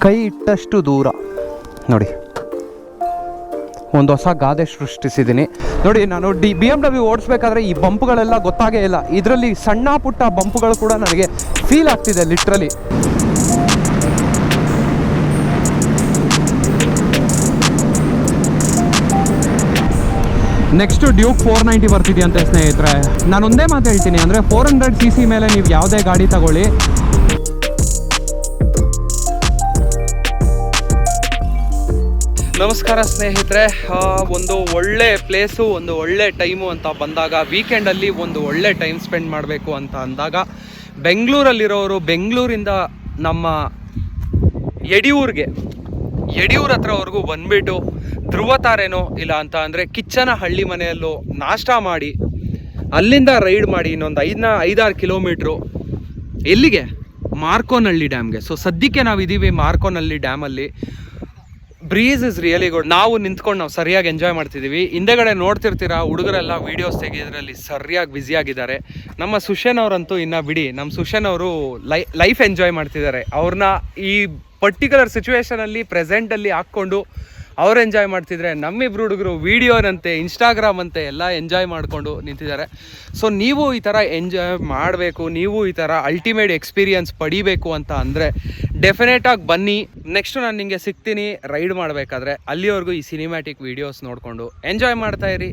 ಕೈ ಇಟ್ಟಷ್ಟು ದೂರ ನೋಡಿ ಒಂದು ಹೊಸ ಗಾದೆ ಸೃಷ್ಟಿಸಿದ್ದೀನಿ ನೋಡಿ. ನಾನು BMW ಓಡಿಸ್ಬೇಕಾದ್ರೆ ಈ ಬಂಪ್ಗಳೆಲ್ಲ ಗೊತ್ತಾಗೇ ಇಲ್ಲ. ಇದರಲ್ಲಿ ಸಣ್ಣ ಪುಟ್ಟ ಬಂಪ್ಗಳು ಕೂಡ ನನಗೆ ಫೀಲ್ ಆಗ್ತಿದೆ ಲಿಟ್ರಲಿ. ನೆಕ್ಸ್ಟು ಡ್ಯೂಕ್ 490 ಬರ್ತಿದೆಯಂತೆ ಸ್ನೇಹಿತರೆ. ನಾನು ಒಂದೇ ಮಾತು ಹೇಳ್ತೀನಿ, ಅಂದರೆ 400cc ಮೇಲೆ ನೀವು ಯಾವುದೇ ಗಾಡಿ ತಗೊಳ್ಳಿ, ನಮಸ್ಕಾರ ಸ್ನೇಹಿತರೆ. ಒಂದು ಒಳ್ಳೆ ಪ್ಲೇಸು, ಒಂದು ಒಳ್ಳೆ ಟೈಮು ಅಂತ ಬಂದಾಗ, ವೀಕೆಂಡಲ್ಲಿ ಒಂದು ಒಳ್ಳೆ ಟೈಮ್ ಸ್ಪೆಂಡ್ ಮಾಡಬೇಕು ಅಂತ ಅಂದಾಗ, ಬೆಂಗಳೂರಲ್ಲಿರೋರು ಬೆಂಗಳೂರಿಂದ ನಮ್ಮ ಯಡಿಯೂರ್ ಹತ್ರವರೆಗೂ ಬಂದುಬಿಟ್ಟು ಧ್ರುವತಾರೆನೋ ಇಲ್ಲ ಅಂತ ಅಂದರೆ ಕಿಚ್ಚನಹಳ್ಳಿ ಮನೆಯಲ್ಲೋ ನಾಷ್ಟ ಮಾಡಿ ಅಲ್ಲಿಂದ ರೈಡ್ ಮಾಡಿ ಇನ್ನೊಂದು 5-6 ಕಿಲೋಮೀಟ್ರು ಎಲ್ಲಿಗೆ, ಮಾರ್ಕೋನಹಳ್ಳಿ ಡ್ಯಾಮ್ಗೆ. ಸೊ ಸದ್ಯಕ್ಕೆ ನಾವಿದ್ದೀವಿ ಮಾರ್ಕೋನಹಳ್ಳಿ ಡ್ಯಾಮಲ್ಲಿ. Breeze is really good. ನಾವು ನಿಂತ್ಕೊಂಡು ನಾವು ಸರಿಯಾಗಿ ಎಂಜಾಯ್ ಮಾಡ್ತಿದ್ದೀವಿ. ಹಿಂದೆಗಡೆ ನೋಡ್ತಿರ್ತೀರಾ ಹುಡುಗರೆಲ್ಲ ವೀಡಿಯೋಸ್ ತೆಗೆಯೋದ್ರಲ್ಲಿ ಸರಿಯಾಗಿ ಬ್ಯುಸಿಯಾಗಿದ್ದಾರೆ. ನಮ್ಮ ಸುಶೇನ್ ಅವರಂತೂ ಇನ್ನು ಬಿಡಿ, ನಮ್ಮ ಸುಶೇನ್ ಅವರು ಲೈಫ್ ಎಂಜಾಯ್ ಮಾಡ್ತಿದ್ದಾರೆ. ಅವ್ರನ್ನ ಈ ಪರ್ಟಿಕ್ಯುಲರ್ ಸಿಚುವೇಶನಲ್ಲಿ ಪ್ರೆಸೆಂಟಲ್ಲಿ ಹಾಕ್ಕೊಂಡು ಅವ್ರು ಎಂಜಾಯ್ ಮಾಡ್ತಿದ್ರೆ, ನಮ್ಮಿಬ್ರು ಹುಡುಗರು ವೀಡಿಯೋನಂತೆ ಇನ್ಸ್ಟಾಗ್ರಾಮ್ ಅಂತೆ ಎಲ್ಲ ಎಂಜಾಯ್ ಮಾಡಿಕೊಂಡು ನಿಂತಿದ್ದಾರೆ. ಸೊ ನೀವು ಈ ಥರ ಎಂಜಾಯ್ ಮಾಡಬೇಕು, ನೀವು ಈ ಥರ ಅಲ್ಟಿಮೇಟ್ ಎಕ್ಸ್ಪೀರಿಯನ್ಸ್ ಪಡಿಬೇಕು ಅಂತ ಅಂದರೆ ಡೆಫಿನೆಟಾಗಿ ಬನ್ನಿ. ನೆಕ್ಸ್ಟು ನಾನು ನಿಮಗೆ ಸಿಗ್ತೀನಿ ರೈಡ್ ಮಾಡಬೇಕಾದ್ರೆ. ಅಲ್ಲಿವರೆಗೂ ಈ ಸಿನಿಮ್ಯಾಟಿಕ್ ವೀಡಿಯೋಸ್ ನೋಡಿಕೊಂಡು ಎಂಜಾಯ್ ಮಾಡ್ತಾಯಿರಿ.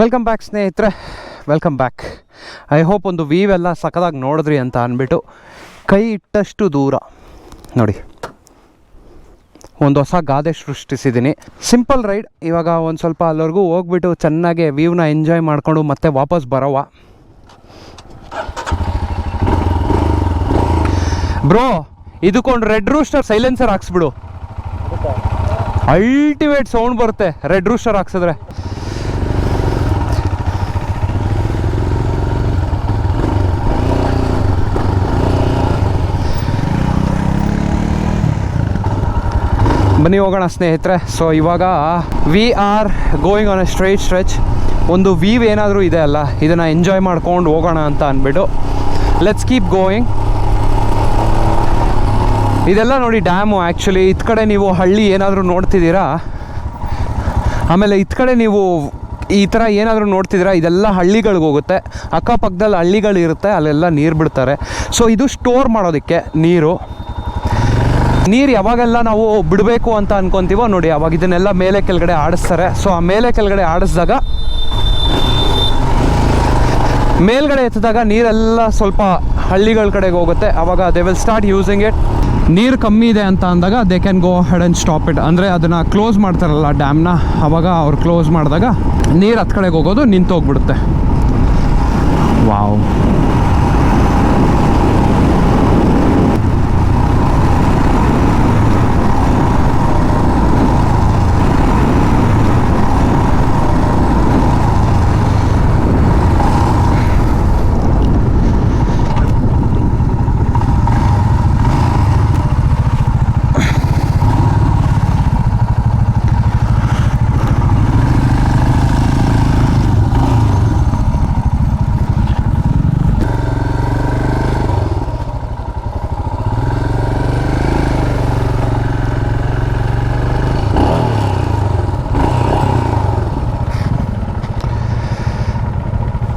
ವೆಲ್ಕಮ್ ಬ್ಯಾಕ್ ಸ್ನೇಹಿತರೆ, ವೆಲ್ಕಮ್ ಬ್ಯಾಕ್. ಐ ಹೋಪ್ ಒಂದು ವೀವ್ ಎಲ್ಲ ಸಖತ್ತಾಗಿ ನೋಡಿದ್ರಿ ಅಂತ ಅಂದ್ಬಿಟ್ಟು ಕೈ ಇಟ್ಟಷ್ಟು ದೂರ ನೋಡಿ ಒಂದು ಹೊಸ ಗಾದೆ ಸೃಷ್ಟಿಸಿದ್ದೀನಿ. Simple ride. ಇವಾಗ ಒಂದು ಸ್ವಲ್ಪ ಅಲ್ಲಿವರೆಗೂ ಹೋಗ್ಬಿಟ್ಟು ಚೆನ್ನಾಗಿ ವ್ಯೂವ್ನ ಎಂಜಾಯ್ ಮಾಡಿಕೊಂಡು ಮತ್ತೆ ವಾಪಸ್ ಬರೋವ. ಬ್ರೋ ಇದಕ್ಕೊಂದು red rooster silencer ಹಾಕ್ಸ್ಬಿಡು, ultimate sound ಬರುತ್ತೆ ರೆಡ್ ರೂಸ್ಟರ್ ಹಾಕ್ಸಿದ್ರೆ. ಬನ್ನಿ ಹೋಗೋಣ ಸ್ನೇಹಿತರೆ. ಸೊ ಇವಾಗ we are going on A straight stretch. ಒಂದು ವೀವ್ ಏನಾದರೂ ಇದೆ ಅಲ್ಲ, ಇದನ್ನು ಎಂಜಾಯ್ ಮಾಡ್ಕೊಂಡು ಹೋಗೋಣ ಅಂತ ಅಂದ್ಬಿಟ್ಟು ಲೆಟ್ಸ್ ಕೀಪ್ ಗೋಯಿಂಗ್. ಇದೆಲ್ಲ ನೋಡಿ ಡ್ಯಾಮು. ಆ್ಯಕ್ಚುಲಿ ಇತ್ತ ಕಡೆ ನೀವು ಹಳ್ಳಿ ಏನಾದರೂ ನೋಡ್ತಿದ್ದೀರಾ, ಆಮೇಲೆ ಇತ್ತ ಕಡೆ ನೀವು ಈ ಥರ ಏನಾದರೂ ನೋಡ್ತಿದ್ದೀರಾ, ಇದೆಲ್ಲ ಹಳ್ಳಿಗಳಿಗೆ ಹೋಗುತ್ತೆ. ಅಕ್ಕಪಕ್ಕದಲ್ಲಿ ಹಳ್ಳಿಗಳಿರುತ್ತೆ, ಅಲ್ಲೆಲ್ಲ ನೀರು ಬಿಡ್ತಾರೆ. ಸೊ ಇದು ಸ್ಟೋರ್ ಮಾಡೋದಕ್ಕೆ ನೀರು ಯಾವಾಗೆಲ್ಲ ನಾವು ಬಿಡಬೇಕು ಅಂತ ಅನ್ಕೊತೀವೋ ನೋಡಿ, ಅವಾಗ ಇದನ್ನೆಲ್ಲ ಮೇಲೆ ಕೆಳಗಡೆ ಆಡಿಸ್ತಾರೆ. ಸೊ ಆ ಮೇಲೆ ಕೆಳಗಡೆ ಆಡಿಸಿದಾಗ, ಮೇಲ್ಗಡೆ ಎತ್ತಿದಾಗ ನೀರೆಲ್ಲ ಸ್ವಲ್ಪ ಹಳ್ಳಿಗಳ ಕಡೆಗೆ ಹೋಗುತ್ತೆ. ಆವಾಗ they will start using it. ನೀರು ಕಮ್ಮಿ ಇದೆ ಅಂತ ಅಂದಾಗ they can go head and stop it. ಅಂದರೆ ಅದನ್ನು ಕ್ಲೋಸ್ ಮಾಡ್ತಾರಲ್ಲ ಡ್ಯಾಮ್ನ, ಆವಾಗ ಅವ್ರು ಕ್ಲೋಸ್ ಮಾಡಿದಾಗ ನೀರು ಹತ್ತು ಕಡೆಗೆ ಹೋಗೋದು ನಿಂತೋಗ್ಬಿಡುತ್ತೆ. ವಾವ್.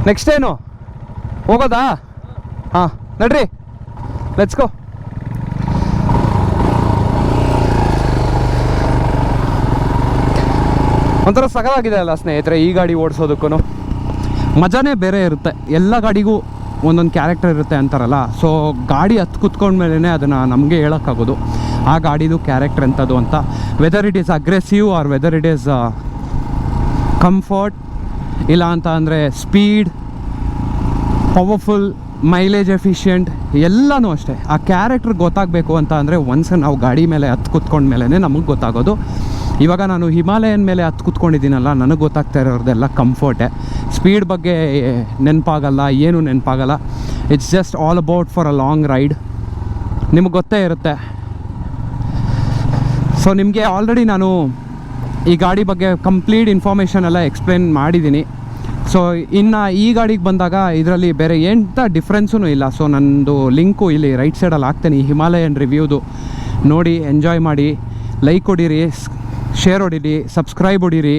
ನೆಕ್ಸ್ಟ್ ಏನು ಹೋಗೋದಾ? ಹಾಂ ನಡ್ರಿ, ಲೆಟ್ಸ್ ಗೋ. ಒಂಥರ ಸಗದಾಗಿದೆ ಅಲ್ಲ ಸ್ನೇಹಿತರೆ, ಈ ಗಾಡಿ ಓಡಿಸೋದಕ್ಕೂ ಮಜಾನೇ ಬೇರೆ ಇರುತ್ತೆ. ಎಲ್ಲ ಗಾಡಿಗೂ ಒಂದೊಂದು ಕ್ಯಾರೆಕ್ಟರ್ ಇರುತ್ತೆ ಅಂತಾರಲ್ಲ, ಸೊ ಗಾಡಿ ಹತ್ತು ಕೂತ್ಕೊಂಡ್ಮೇಲೆ ಅದನ್ನು ನಮಗೆ ಹೇಳೋಕ್ಕಾಗೋದು ಆ ಗಾಡಿದು ಕ್ಯಾರೆಕ್ಟರ್ ಎಂಥದ್ದು ಅಂತ. Whether it is aggressive or whether it is comfort, ಇಲ್ಲ ಅಂತ ಅಂದರೆ ಸ್ಪೀಡ್, ಪವರ್ಫುಲ್, ಮೈಲೇಜ್ ಎಫಿಷಿಯೆಂಟ್, ಎಲ್ಲನೂ ಅಷ್ಟೇ. ಆ ಕ್ಯಾರೆಕ್ಟರ್ ಗೊತ್ತಾಗಬೇಕು ಅಂತ ಅಂದರೆ ಒನ್ಸ್ ನಾವು ಗಾಡಿ ಮೇಲೆ ಹತ್ತು ಕೂತ್ಕೊಂಡ್ಮೇಲೆ ನಮಗೆ ಗೊತ್ತಾಗೋದು. ಇವಾಗ ನಾನು ಹಿಮಾಲಯನ್ ಮೇಲೆ ಹತ್ತು ಕೂತ್ಕೊಂಡಿದ್ದೀನಲ್ಲ, ನನಗೆ ಗೊತ್ತಾಗ್ತಾ ಇರೋದೆಲ್ಲ ಕಂಫರ್ಟೇ. ಸ್ಪೀಡ್ ಬಗ್ಗೆ ನೆನಪಾಗಲ್ಲ, ಏನು ನೆನಪಾಗಲ್ಲ. It's just all about for a long ride. ನಿಮಗೆ ಗೊತ್ತೇ ಇರುತ್ತೆ. ಸೊ ನಿಮಗೆ ಆಲ್ರೆಡಿ ನಾನು ಈ ಗಾಡಿ ಬಗ್ಗೆ ಕಂಪ್ಲೀಟ್ ಇನ್ಫಾರ್ಮೇಷನ್ ಎಲ್ಲ ಎಕ್ಸ್ಪ್ಲೇನ್ ಮಾಡಿದ್ದೀನಿ. ಸೊ ಇನ್ನು ಈ ಗಾಡಿಗೆ ಬಂದಾಗ ಇದರಲ್ಲಿ ಬೇರೆ ಎಂಥ ಡಿಫ್ರೆನ್ಸೂ ಇಲ್ಲ. ಸೊ ನನ್ನದು ಲಿಂಕು ಇಲ್ಲಿ ರೈಟ್ ಸೈಡಲ್ಲಿ ಹಾಕ್ತೀನಿ, ಹಿಮಾಲಯನ್ ರಿವ್ಯೂದು. ನೋಡಿ, ಎಂಜಾಯ್ ಮಾಡಿ, ಲೈಕ್ ಹೊಡೀರಿ, ಶೇರ್ ಹೊಡೀರಿ, ಸಬ್ಸ್ಕ್ರೈಬ್ ಹೊಡೀರಿ.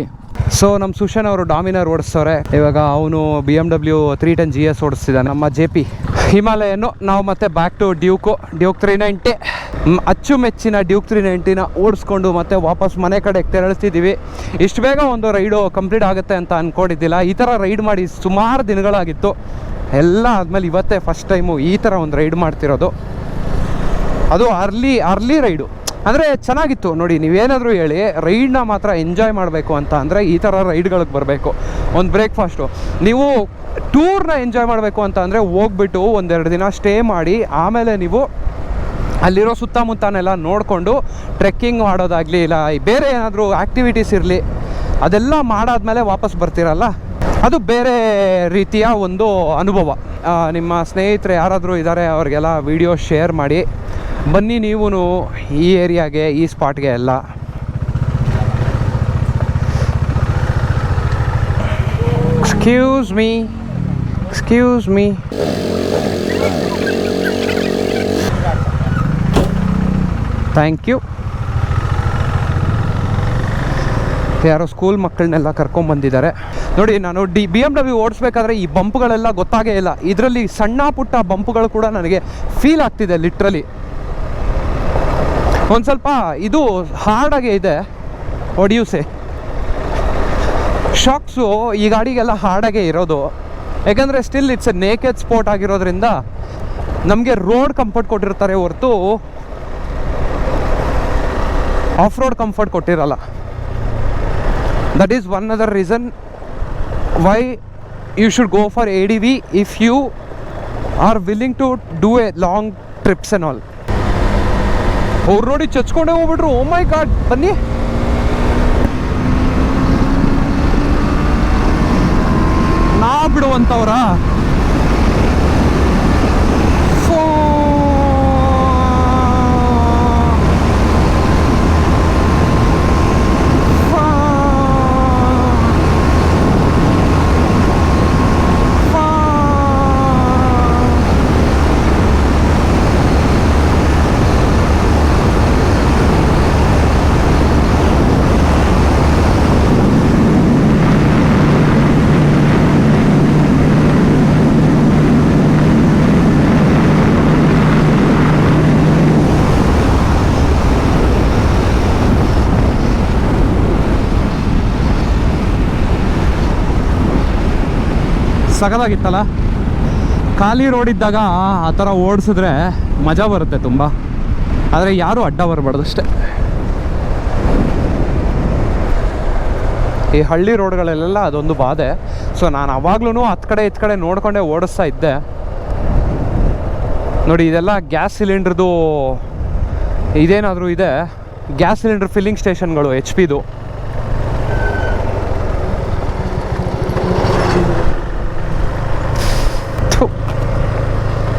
ಸೊ ನಮ್ಮ ಸುಶನ್ ಅವರು ಡಾಮಿನರ್ ಓಡಿಸ್ತವ್ರೆ. ಇವಾಗ ಅವನು BMW 310 GS ಓಡಿಸ್ತಿದ್ದಾನೆ. ನಮ್ಮ JP ಹಿಮಾಲಯನ್ನು ನಾವು ಮತ್ತೆ ಬ್ಯಾಕ್ ಟು ಡ್ಯೂಕ್ 390, ಅಚ್ಚುಮೆಚ್ಚಿನ ಡ್ಯೂಕ್ 390ನ ಓಡಿಸ್ಕೊಂಡು ಮತ್ತೆ ವಾಪಸ್ ಮನೆ ಕಡೆಗೆ ತೆರಳಿಸ್ತಿದ್ದೀವಿ. ಇಷ್ಟು ಬೇಗ ಒಂದು ರೈಡು ಕಂಪ್ಲೀಟ್ ಆಗುತ್ತೆ ಅಂತ ಅಂದ್ಕೊಂಡಿದ್ದಿಲ್ಲ. ಈ ಥರ ರೈಡ್ ಮಾಡಿ ಸುಮಾರು ದಿನಗಳಾಗಿತ್ತು. ಎಲ್ಲ ಆದಮೇಲೆ ಇವತ್ತೇ ಫಸ್ಟ್ ಟೈಮು ಈ ಥರ ಒಂದು ರೈಡ್ ಮಾಡ್ತಿರೋದು. ಅದು ಅರ್ಲಿ ರೈಡು ಅಂದರೆ ಚೆನ್ನಾಗಿತ್ತು. ನೋಡಿ, ನೀವೇನಾದರೂ ಹೇಳಿ, ರೈಡ್ನ ಮಾತ್ರ ಎಂಜಾಯ್ ಮಾಡಬೇಕು ಅಂತ ಅಂದರೆ ಈ ಥರ ರೈಡ್ಗಳಿಗೆ ಬರಬೇಕು. ಒಂದು ಬ್ರೇಕ್ಫಾಸ್ಟು, ನೀವು ಟೂರ್ನ ಎಂಜಾಯ್ ಮಾಡಬೇಕು ಅಂತ ಅಂದರೆ ಹೋಗ್ಬಿಟ್ಟು ಒಂದೆರಡು ದಿನ ಸ್ಟೇ ಮಾಡಿ ಆಮೇಲೆ ನೀವು ಅಲ್ಲಿರೋ ಸುತ್ತಮುತ್ತನೆಲ್ಲ ನೋಡಿಕೊಂಡು ಟ್ರೆಕ್ಕಿಂಗ್ ಮಾಡೋದಾಗಲಿ, ಇಲ್ಲ ಬೇರೆ ಏನಾದರೂ ಆ್ಯಕ್ಟಿವಿಟೀಸ್ ಇರಲಿ, ಅದೆಲ್ಲ ಮಾಡಾದ್ಮೇಲೆ ವಾಪಸ್ ಬರ್ತೀರಲ್ಲ, ಅದು ಬೇರೆ ರೀತಿಯ ಒಂದು ಅನುಭವ. ನಿಮ್ಮ ಸ್ನೇಹಿತರು ಯಾರಾದರೂ ಇದ್ದಾರೆ, ಅವ್ರಿಗೆಲ್ಲ ವಿಡಿಯೋ ಶೇರ್ ಮಾಡಿ. ಬನ್ನಿ ನೀವು ಈ ಏರಿಯಾಗೆ, ಈ ಸ್ಪಾಟ್ಗೆ ಎಲ್ಲ. Excuse me thank you. ಯಾರೋ ಸ್ಕೂಲ್ ಮಕ್ಕಳನ್ನೆಲ್ಲ ಕರ್ಕೊಂಡ್ಬಂದಿದ್ದಾರೆ. ನೋಡಿ, ನಾನು BMW ಓಡಿಸ್ಬೇಕಾದ್ರೆ ಈ ಬಂಪ್ಗಳೆಲ್ಲ ಗೊತ್ತಾಗೇ ಇಲ್ಲ. ಇದರಲ್ಲಿ ಸಣ್ಣ ಪುಟ್ಟ ಬಂಪ್ಗಳು ಕೂಡ ನನಗೆ ಫೀಲ್ ಆಗ್ತಿದೆ. ಲಿಟ್ರಲಿ ಒಂದು ಸ್ವಲ್ಪ ಇದು ಹಾರ್ಡಾಗೆ ಇದೆ. ಒಡಿಯೂಸೆ ಶಾಕ್ಸು ಈ ಗಾಡಿಗೆಲ್ಲ ಹಾರ್ಡಾಗೆ ಇರೋದು. ಯಾಕಂದರೆ still it's a naked sport ಆಗಿರೋದ್ರಿಂದ ನಮಗೆ ರೋಡ್ ಕಂಫರ್ಟ್ ಕೊಟ್ಟಿರ್ತಾರೆ ಹೊರತು ಆಫ್ ರೋಡ್ ಕಂಫರ್ಟ್ ಕೊಟ್ಟಿರಲ್ಲ. That is one other reason why you should go for ADV if you are willing to do a long trips and all. ಅವ್ರು ನೋಡಿ ಚಚ್ಕೊಂಡೇ ಹೋಗ್ಬಿಟ್ರು. ಓ ಮೈ god, ಬನ್ನಿ. ನಾ ಬಿಡುವಂಥವ್ರ ಸಗದಾಗಿತ್ತಲ್ಲ. ಖಾಲಿ ರೋಡ್ ಇದ್ದಾಗ ಆ ಥರ ಓಡಿಸಿದ್ರೆ ಮಜಾ ಬರುತ್ತೆ ತುಂಬ. ಆದರೆ ಯಾರೂ ಅಡ್ಡ ಬರಬಾರ್ದು ಅಷ್ಟೇ. ಈ ಹಳ್ಳಿ ರೋಡ್ಗಳಲ್ಲೆಲ್ಲ ಅದೊಂದು ಬಾಧೆ. ಸೊ ನಾನು ಅವಾಗ್ಲೂ ಹತ್ತು ಕಡೆ ಇತ್ತು ಕಡೆ ನೋಡ್ಕೊಂಡೆ ಓಡಿಸ್ತಾ ಇದ್ದೆ. ನೋಡಿ, ಇದೆಲ್ಲ ಗ್ಯಾಸ್ ಸಿಲಿಂಡ್ರದು ಇದೇನಾದರೂ ಇದೆ, ಗ್ಯಾಸ್ ಸಿಲಿಂಡರ್ ಫಿಲ್ಲಿಂಗ್ ಸ್ಟೇಷನ್ಗಳು HP ದು.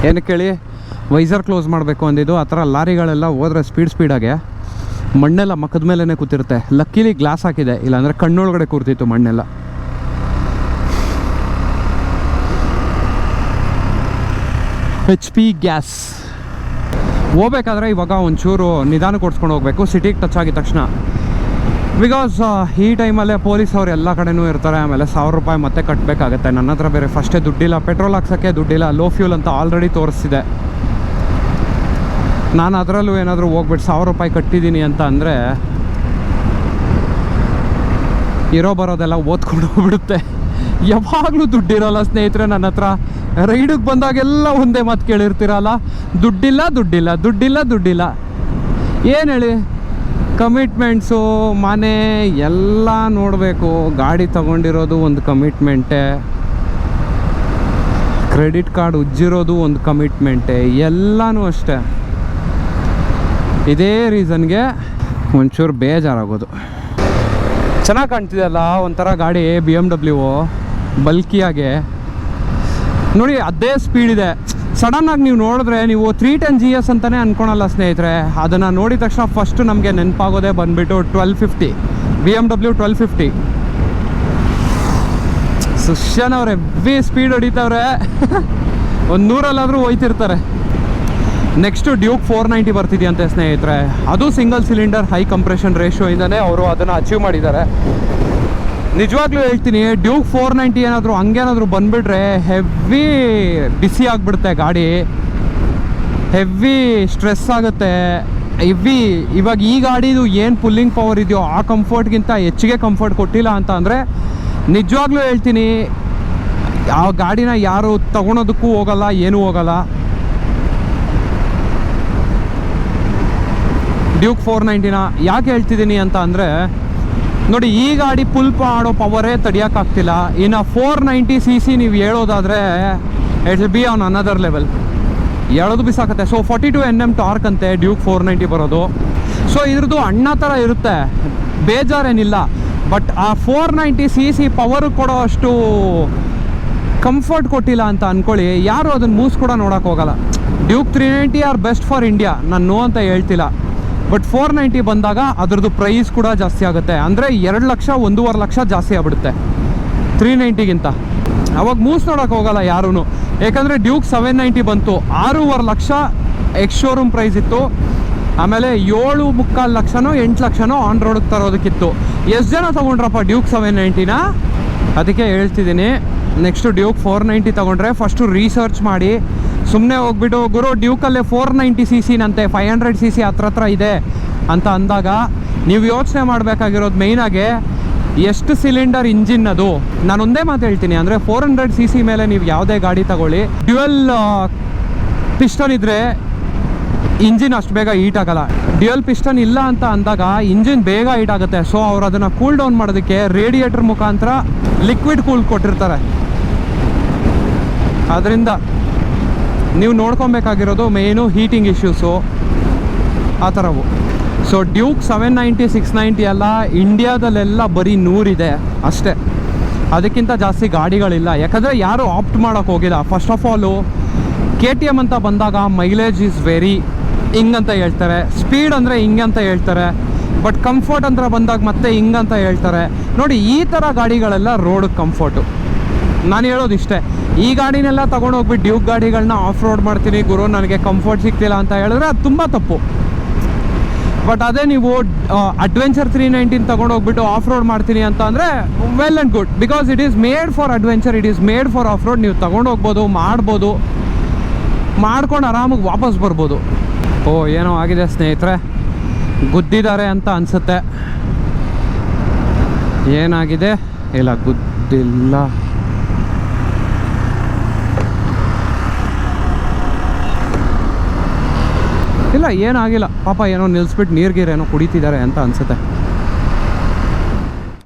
ಏನಕ್ಕೆ ಹೇಳಿ, ವೈಸರ್ ಕ್ಲೋಸ್ ಮಾಡಬೇಕು ಅಂದಿದ್ದು. ಆ ಥರ ಲಾರಿಗಳೆಲ್ಲ ಹೋದರೆ ಸ್ಪೀಡಾಗೆ ಮಣ್ಣೆಲ್ಲ ಮಕ್ಕದ ಮೇಲೇ ಕೂತಿರುತ್ತೆ. ಲಕ್ಕಿಲಿ ಗ್ಲಾಸ್ ಹಾಕಿದೆ, ಇಲ್ಲಾಂದರೆ ಕಣ್ಣೊಳಗಡೆ ಕೂರ್ತಿತ್ತು ಮಣ್ಣೆಲ್ಲ. HP ಗ್ಯಾಸ್ ಹೋಗ್ಬೇಕಾದ್ರೆ ಇವಾಗ ಒಂಚೂರು ನಿಧಾನಕ್ಕೆ ಓಡಿಸ್ಕೊಂಡು ಹೋಗಬೇಕು ಸಿಟಿಗೆ ಟಚ್ ಆಗಿದ ತಕ್ಷಣ. ಬಿಕಾಸ್ ಈ ಟೈಮಲ್ಲೇ ಪೊಲೀಸ್ ಅವ್ರು ಎಲ್ಲ ಕಡೆನೂ ಇರ್ತಾರೆ. ಆಮೇಲೆ 1000 ರೂಪಾಯಿ ಮತ್ತೆ ಕಟ್ಟಬೇಕಾಗತ್ತೆ. ನನ್ನ ಹತ್ರ ಬೇರೆ ಫಸ್ಟೇ ದುಡ್ಡಿಲ್ಲ, ಪೆಟ್ರೋಲ್ ಹಾಕ್ಸೋಕ್ಕೆ ದುಡ್ಡಿಲ್ಲ, ಲೋ ಫ್ಯೂಲ್ ಅಂತ ಆಲ್ರೆಡಿ ತೋರಿಸ್ತಿದೆ. ನಾನು ಅದರಲ್ಲೂ ಏನಾದರೂ ಹೋಗ್ಬಿಟ್ಟು 1000 ರೂಪಾಯಿ ಕಟ್ಟಿದ್ದೀನಿ ಅಂತ ಅಂದರೆ ಇರೋ ಬರೋದೆಲ್ಲ ಓದ್ಕೊಂಡು ಹೋಗ್ಬಿಡುತ್ತೆ. ಯಾವಾಗಲೂ ದುಡ್ಡಿರೋಲ್ಲ ಸ್ನೇಹಿತರೆ ನನ್ನ ಹತ್ರ. ರೈಡಿಗೆ ಬಂದಾಗೆಲ್ಲ ಒಂದೇ ಮಾತು ಕೇಳಿರ್ತೀರಲ್ಲ, ದುಡ್ಡಿಲ್ಲ ದುಡ್ಡಿಲ್ಲ ದುಡ್ಡಿಲ್ಲ ದುಡ್ಡಿಲ್ಲ. ಏನು ಹೇಳಿ, ಕಮಿಟ್ಮೆಂಟ್ಸು, ಮನೆ ಎಲ್ಲ ನೋಡಬೇಕು. ಗಾಡಿ ತಗೊಂಡಿರೋದು ಒಂದು ಕಮಿಟ್ಮೆಂಟೇ, ಕ್ರೆಡಿಟ್ ಕಾರ್ಡ್ ಉಜ್ಜಿರೋದು ಒಂದು ಕಮಿಟ್ಮೆಂಟೇ, ಎಲ್ಲನೂ ಅಷ್ಟೇ. ಇದೇ ರೀಸನ್ಗೆ ಒಂಚೂರು ಬೇಜಾರಾಗೋದು. ಚೆನ್ನಾಗಿ ಕಾಣ್ತಿದೆಯಲ್ಲ ಒಂಥರ ಗಾಡಿ, BMW ಬಲ್ಕಿಯಾಗೆ ನೋಡಿ, ಅದೇ ಸ್ಪೀಡ್ ಇದೆ. ಸಡನ್ನಾಗಿ ನೀವು ನೋಡಿದ್ರೆ ನೀವು 310 GS ಅಂತಲೇ ಅಂದ್ಕೊಳಲ್ಲ ಸ್ನೇಹಿತರೆ. ಅದನ್ನು ನೋಡಿದ ತಕ್ಷಣ ಫಸ್ಟ್ ನಮಗೆ ನೆನಪಾಗೋದೇ ಬಂದುಬಿಟ್ಟು 1250 BMW 1250. ಸುಶ್ಯನವ್ರೆ ಹೆವಿ ಸ್ಪೀಡ್ ಹೊಡಿತವ್ರೆ. ಒಂದು 100ರಲ್ಲಾದರೂ ಹೋಯ್ತಿರ್ತಾರೆ. ನೆಕ್ಸ್ಟು ಡ್ಯೂಕ್ 490 ಬರ್ತಿದೆಯಂತೆ ಸ್ನೇಹಿತರೆ. ಅದು ಸಿಂಗಲ್ ಸಿಲಿಂಡರ್ ಹೈ ಕಂಪ್ರೆಷನ್ ರೇಷಿಯೋಯಿಂದನೇ ಅವರು ಅದನ್ನು ಅಚೀವ್ ಮಾಡಿದ್ದಾರೆ. ನಿಜವಾಗ್ಲೂ ಹೇಳ್ತೀನಿ, ಡ್ಯೂಕ್ 490 ಏನಾದರೂ ಹಂಗೇನಾದರೂ ಬಂದುಬಿಟ್ರೆ ಹೆವಿ ಬಿಸಿ ಆಗಿಬಿಡುತ್ತೆ ಗಾಡಿ, ಹೆವಿ ಸ್ಟ್ರೆಸ್ ಆಗುತ್ತೆ, ಹೆವಿ. ಇವಾಗ ಈ ಗಾಡಿದು ಏನು ಪುಲ್ಲಿಂಗ್ ಪವರ್ ಇದೆಯೋ ಆ ಕಂಫರ್ಟ್ಗಿಂತ ಹೆಚ್ಚಿಗೆ ಕಂಫರ್ಟ್ ಕೊಟ್ಟಿಲ್ಲ ಅಂತ ಅಂದರೆ ನಿಜವಾಗ್ಲೂ ಹೇಳ್ತೀನಿ, ಆ ಗಾಡಿನ ಯಾರು ತಗೊಳೋದಕ್ಕೂ ಹೋಗಲ್ಲ, ಏನೂ ಹೋಗಲ್ಲ. ಡ್ಯೂಕ್ 490ನ ಯಾಕೆ ಹೇಳ್ತಿದ್ದೀನಿ ಅಂತ ಅಂದರೆ ನೋಡಿ, ಈ ಗಾಡಿ ಫುಲ್ ಆಡೋ ಪವರೇ ತಡಿಯೋಕ್ಕಾಗ್ತಿಲ್ಲ. ಇನ್ನು 490cc ನೀವು ಹೇಳೋದಾದರೆ it will be on another level, ಹೇಳೋದು ಬಿಸಾಕತ್ತೆ. ಸೊ 42 Nm ಟಾರ್ಕ್ ಅಂತೆ ಡ್ಯೂಕ್ 490 ಬರೋದು. ಸೊ ಇದ್ರದ್ದು ಅಣ್ಣ ಥರ ಇರುತ್ತೆ, ಬೇಜಾರೇನಿಲ್ಲ. ಬಟ್ ಆ 490cc ಪವರು ಕೊಡೋ ಅಷ್ಟು ಕಂಫರ್ಟ್ ಕೊಟ್ಟಿಲ್ಲ ಅಂತ ಅಂದ್ಕೊಳ್ಳಿ, ಯಾರು ಅದನ್ನು ಮೂಸ್ ಕೂಡ ನೋಡೋಕೆ ಹೋಗಲ್ಲ. Duke 390 are best for India, ನಾನು ನೋ ಅಂತ ಹೇಳ್ತಿಲ್ಲ. ಬಟ್ 490 ಬಂದಾಗ ಅದ್ರದ್ದು ಪ್ರೈಸ್ ಕೂಡ ಜಾಸ್ತಿ ಆಗುತ್ತೆ. ಅಂದರೆ 2 ಲಕ್ಷ 1.5 ಲಕ್ಷ ಜಾಸ್ತಿ ಆಗ್ಬಿಡುತ್ತೆ 390ಗಿಂತ. ಅವಾಗ ಮೂಸ್ ನೋಡೋಕೆ ಹೋಗಲ್ಲ ಯಾರೂ. ಯಾಕಂದರೆ ಡ್ಯೂಕ್ 790 ಬಂತು, 6.5 ಲಕ್ಷ ಎಕ್ಸ್ ಶೋರೂಮ್ ಪ್ರೈಸ್ ಇತ್ತು. ಆಮೇಲೆ 7.25 ಲಕ್ಷನೋ 8 ಲಕ್ಷನೋ ಆನ್ ರೋಡಿಗೆ ತರೋದಕ್ಕಿತ್ತು. ಎಷ್ಟು ಜನ ತೊಗೊಂಡ್ರಪ್ಪ ಡ್ಯೂಕ್ 790ನ? ಅದಕ್ಕೆ ಹೇಳ್ತಿದ್ದೀನಿ, ನೆಕ್ಸ್ಟು ಡ್ಯೂಕ್ 490 ತೊಗೊಂಡ್ರೆ ಫಸ್ಟು ರಿಸರ್ಚ್ ಮಾಡಿ. ಸುಮ್ಮನೆ ಹೋಗ್ಬಿಟ್ಟು ಗುರು ಡ್ಯೂಕಲ್ಲೇ 490cc ನಂತೆ 500cc ಹತ್ರ ಇದೆ ಅಂತ ಅಂದಾಗ ನೀವು ಯೋಚನೆ ಮಾಡಬೇಕಾಗಿರೋದು ಮೇಯ್ನಾಗೆ ಎಷ್ಟು ಸಿಲಿಂಡರ್ ಇಂಜಿನ್ ಅದು. ನಾನು ಒಂದೇ ಮಾತು ಹೇಳ್ತೀನಿ, ಅಂದರೆ 400cc ಮೇಲೆ ನೀವು ಯಾವುದೇ ಗಾಡಿ ತಗೊಳ್ಳಿ, ಡ್ಯುಯಲ್ ಪಿಸ್ಟನ್ ಇದ್ದರೆ ಇಂಜಿನ್ ಅಷ್ಟು ಬೇಗ ಹೀಟ್ ಆಗಲ್ಲ. ಡ್ಯುಯಲ್ ಪಿಸ್ಟನ್ ಇಲ್ಲ ಅಂತ ಅಂದಾಗ ಇಂಜಿನ್ ಬೇಗ ಹೀಟ್ ಆಗುತ್ತೆ. ಸೊ ಅವ್ರು ಅದನ್ನು ಕೂಲ್ ಡೌನ್ ಮಾಡೋದಕ್ಕೆ ರೇಡಿಯೇಟರ್ ಮುಖಾಂತರ ಲಿಕ್ವಿಡ್ ಕೂಲ್ ಕೊಟ್ಟಿರ್ತಾರೆ. ಅದರಿಂದ ನೀವು ನೋಡ್ಕೊಬೇಕಾಗಿರೋದು ಮೇಯ್ನು ಹೀಟಿಂಗ್ ಇಶ್ಯೂಸು ಆ ಥರವು. ಸೊ ಡ್ಯೂಕ್ 790 690 ಎಲ್ಲ ಇಂಡಿಯಾದಲ್ಲೆಲ್ಲ ಬರೀ 100 ಇದೆ ಅಷ್ಟೇ, ಅದಕ್ಕಿಂತ ಜಾಸ್ತಿ ಗಾಡಿಗಳಿಲ್ಲ. ಯಾಕಂದರೆ ಯಾರು ಆಪ್ಟ್ ಮಾಡೋಕ್ಕೆ ಹೋಗಿಲ್ಲ. ಫಸ್ಟ್ ಆಫ್ ಆಲು KTM ಅಂತ ಬಂದಾಗ ಮೈಲೇಜ್ ಈಸ್ ವೆರಿ ಹಿಂಗಂತ ಹೇಳ್ತಾರೆ, ಸ್ಪೀಡ್ ಅಂದರೆ ಹಿಂಗಂತ ಹೇಳ್ತಾರೆ, ಬಟ್ ಕಂಫರ್ಟ್ ಅಂತ ಬಂದಾಗ ಮತ್ತೆ ಹಿಂಗಂತ ಹೇಳ್ತಾರೆ. ನೋಡಿ, ಈ ಥರ ಗಾಡಿಗಳೆಲ್ಲ ರೋಡಿಗೆ ಕಂಫರ್ಟು. ನಾನು ಹೇಳೋದು ಇಷ್ಟೇ, ಈ ಗಾಡಿನೆಲ್ಲ ತೊಗೊಂಡೋಗ್ಬಿಟ್ಟು ಡ್ಯೂಕ್ ಗಾಡಿಗಳನ್ನ ಆಫ್ ರೋಡ್ ಮಾಡ್ತೀನಿ ಗುರು, ನನಗೆ ಕಂಫರ್ಟ್ ಸಿಗ್ತಿಲ್ಲ ಅಂತ ಹೇಳಿದ್ರೆ ಅದು ತುಂಬ ತಪ್ಪು. ಬಟ್ ಅದೇ ನೀವು ಅಡ್ವೆಂಚರ್ 390 ತೊಗೊಂಡೋಗ್ಬಿಟ್ಟು ಆಫ್ ರೋಡ್ ಮಾಡ್ತೀನಿ ಅಂತ ಅಂದರೆ well and good, because it is made for adventure, it is made for of road. ನೀವು ತೊಗೊಂಡೋಗ್ಬೋದು, ಮಾಡ್ಬೋದು, ಮಾಡ್ಕೊಂಡು ಆರಾಮಾಗಿ ವಾಪಸ್ ಬರ್ಬೋದು. ಓ, ಏನೋ ಆಗಿದೆ ಸ್ನೇಹಿತರೆ, ಗುದ್ದಿದ್ದಾರೆ ಅಂತ ಅನಿಸುತ್ತೆ. ಏನಾಗಿದೆ? ಇಲ್ಲ, ಗುದ್ದಿಲ್ಲ. ಇಲ್ಲ, ಏನಾಗಿಲ್ಲ ಪಾಪ, ಏನೋ ನಿಲ್ಲಿಸ್ಬಿಟ್ಟು ನೀರ್ಗೀರೇನೋ ಕುಡಿತಿದ್ದಾರೆ ಅಂತ ಅನಿಸುತ್ತೆ.